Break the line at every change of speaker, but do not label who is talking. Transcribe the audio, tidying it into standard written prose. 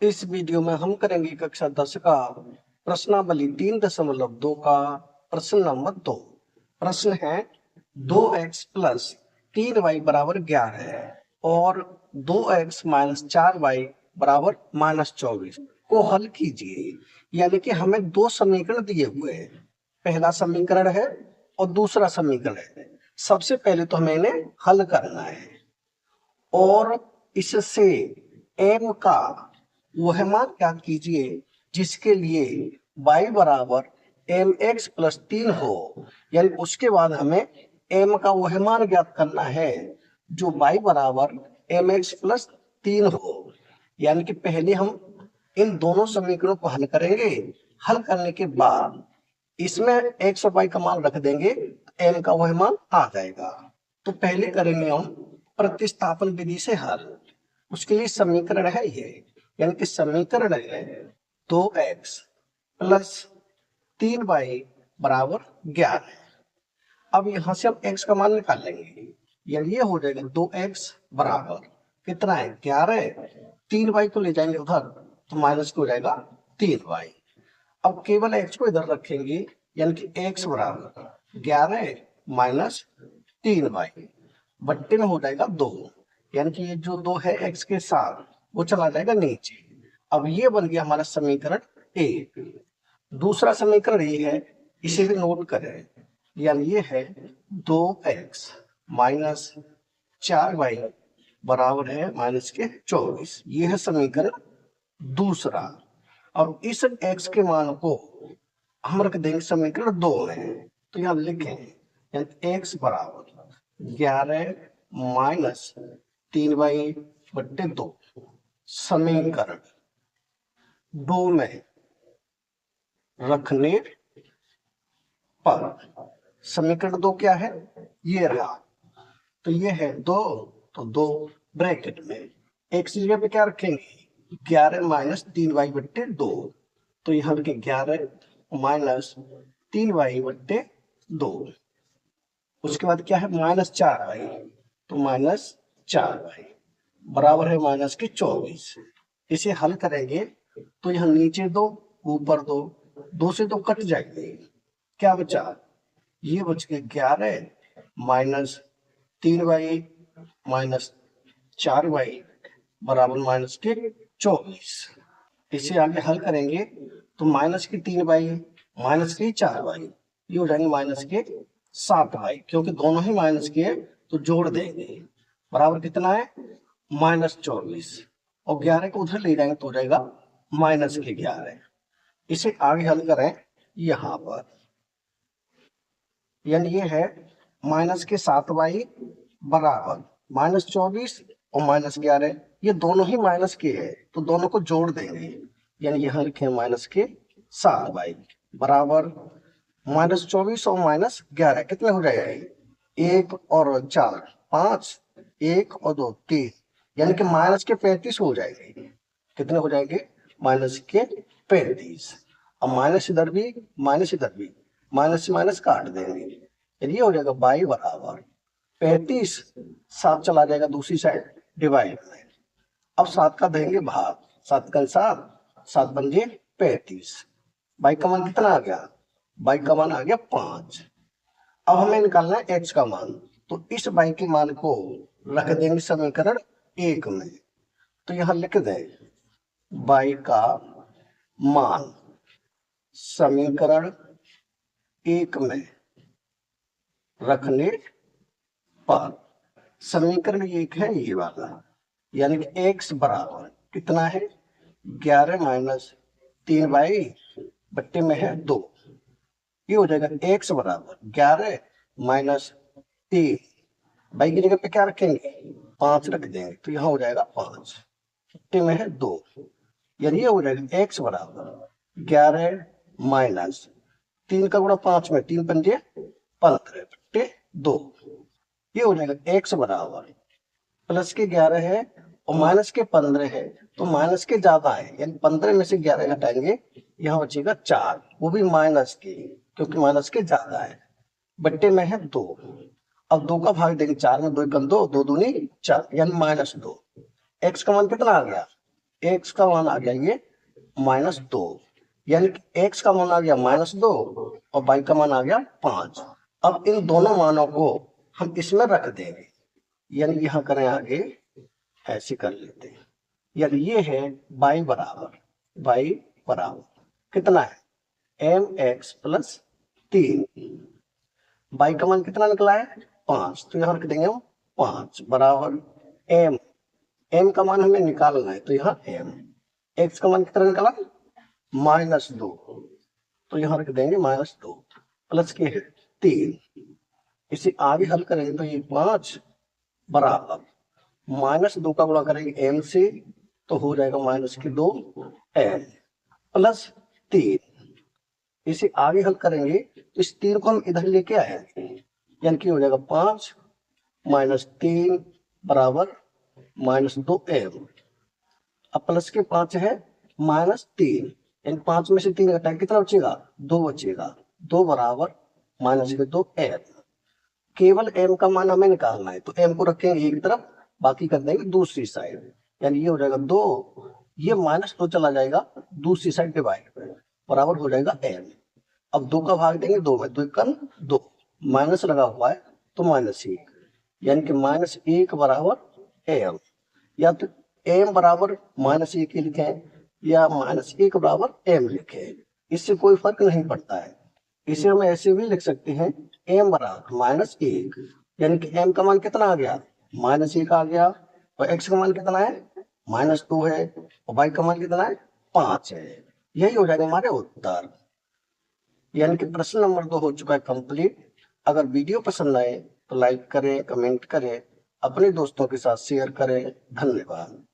इस वीडियो में हम करेंगे कक्षा 10 का प्रश्नावली 3.2 का प्रश्न नंबर 2। प्रश्न है 2x प्लस 3y बराबर 11 और 2x माइनस 4y बराबर माइनस 24 को हल कीजिए। यानी कि हमें दो समीकरण दिए हुए हैं, पहला समीकरण है और दूसरा समीकरण है। सबसे पहले तो हमें इन्हें हल करना है और इससे m का वह मान ज्ञात कीजिए जिसके लिए y बराबर एम एक्स प्लस 3 हो। यानी उसके बाद हमें m का वह मान ज्ञात करना है जो y बराबर एम एक्स प्लस 3 हो। यानी कि पहले हम इन दोनों समीकरणों को हल करेंगे। हल करने के बाद इसमें एक्स और वाई का मान रख देंगे, m का वह मान आ जाएगा। तो पहले करेंगे हम प्रतिस्थापन विधि से हल। उसके लिए समीकरण है ये, यानी कि समीकरण है 2x प्लस 3y बराबर 11। अब यहां से हम x का मान निकाल लेंगे, यानी ये हो जाएगा 2x बराबर कितना है 11, 3y को ले जाएंगे उधर तो माइनस हो जाएगा 3y। अब केवल x को इधर रखेंगे, यानी कि x बराबर 11 माइनस 3y बट्टे में हो जाएगा 2। यानी कि ये जो 2 है x के साथ वो चला जाएगा नीचे। अब ये बन गया हमारा समीकरण एक। दूसरा समीकरण ये है, इसे भी नोट करें। यानी ये है 2x माइनस 4y बराबर है माइनस के 24। ये है समीकरण दूसरा। और इस x के मान को हम रख देंगे समीकरण 2 में। तो यहां लिखें यानी x बराबर 11 माइनस 3y बट्टे 2 समीकरण 2 में रखने पर समीकरण 2 क्या है, ये रहा। तो ये है 2, तो 2 ब्रैकेट में x की जगह पे क्या रखेंगे 11 माइनस 3y बट्टे 2। तो यहाँ लिखे 11 माइनस 3y बट्टे 2। उसके बाद क्या है माइनस 4y, तो माइनस 4y बराबर है माइनस के 24। इसे हल करेंगे तो यहाँ नीचे 2 ऊपर 2, 2 से 2 कट जाएंगे। क्या बचा, ये बच के 11 माइनस 3y माइनस 4y बराबर माइनस के 24। इसे आगे हल करेंगे तो माइनस के 3y माइनस के 4y ये हो जाएंगे माइनस के 7y, क्योंकि दोनों ही माइनस के तो जोड़ देंगे बराबर कितना है माइनस 24। और 11 को उधर ले जाएंगे तो हो जाएगा माइनस के 11। इसे आगे हल करें यहां पर, यानी ये है माइनस के 7y बराबर माइनस 24 और माइनस 11। ये दोनों ही माइनस के है तो दोनों को जोड़ देंगे, यानी यहां लिखे माइनस के 7y बराबर माइनस 24 और माइनस 11 कितने हो जाएगा 1 और 4 5, 1 और 2 3, यानी कि माइनस के 35 हो जाएंगे। कितने हो जाएंगे माइनस के 35। अब माइनस इधर भी माइनस इधर भी, माइनस से माइनस काट देंगे, ये हो जाएगा y बराबर 35, 7 चला जाएगा दूसरी साइड डिवाइड में। अब 7 का देंगे भाग, 7 का 7, 7 बन गए 35। y का मान कितना आ गया, y का मान आ गया 5। अब हमें निकालना है x का मान, तो इस y के मान को रख देंगे समीकरण 1 में। तो यहां लिख दें y का मान समीकरण 1 में रखने पर, समीकरण 1 है ये वाला, यानी कि x बराबर कितना है 11 माइनस 3y बट्टे में है 2। ये हो जाएगा x बराबर 11 माइनस 3, y की जगह पे क्या रखेंगे 5 रख देंगे तो यहाँ हो जाएगा 5 बट्टे में है 2। यानी ये हो जाएगा x बराबर 11 माइनस 3 का गुणा 5 में 3 पंजे 15 बट्टे 2। ये हो जाएगा x बराबर प्लस के 11 है और माइनस के 15 है, तो माइनस के ज्यादा है, यानी 15 में से 11 घटाएंगे यहाँ बचेगा 4, वो भी माइनस के क्योंकि माइनस के ज्यादा है, बट्टे में है 2। अब 2 का भाग देंगे 4 में, 2 कम 2, 2 दूनी 4 यानी माइनस 2। एक्स का मान कितना आ गया x का मान आ गया ये -2, यानी कि x का मान आ गया -2 और y का मान आ गया 5। अब इन दोनों मानों को हम इसमें रख देंगे, यानी यहां करें आगे ऐसे कर लेते हैं, यानी ये है y बराबर कितना है mx प्लस 3, y का मान कितना निकला है 5, तो यहां रख देंगे हम 5 बराबर m का मान हमें निकालना है, तो यहाँ m, x का मान कितना निकाला -2, तो यहाँ रख देंगे -2 प्लस के है 3, इसे आगे हल करेंगे तो ये 5 बराबर -2 का गुणा करेंगे m से तो हो जाएगा -2 m प्लस 3, इसे आगे हल करेंगे तो इस 3 को हम इधर लेके आएंगे, यानी कि हो जाएगा 5 -3 बराबर -2 m, अब प्लस के 5 है -3, यानी 5 में से 3 घटाए कितना बचेगा 2 बचेगा, 2 बराबर -2 m, केवल m का मान हमें निकालना है, तो m को रखेंगे एक तरफ, बाकी कर देंगे दूसरी साइड, यानी ये हो जाएगा 2, ये -2 चला जाएगा दूसरी साइड डिवाइड में, बराबर हो जाएगा m। अब 2 का भाग देंगे 2 में, 2 कम 2, माइनस लगा हुआ है तो -1, यानी कि -1 बराबर m, या तो m बराबर -1 लिखें या -1 बराबर m लिखें, इससे कोई फर्क नहीं पड़ता है। इसे हम ऐसे भी लिख सकते हैं m बराबर -1, यानी कि m का मान कितना आ गया -1 आ गया, और x का मान कितना है -2 है, और y का मान कितना है 5 है। यही हो जाएगा हमारे उत्तर, यानी कि प्रश्न नंबर 2 हो चुका है कंप्लीट। अगर वीडियो पसंद आए तो लाइक करें, कमेंट करें, अपने दोस्तों के साथ शेयर करें। धन्यवाद।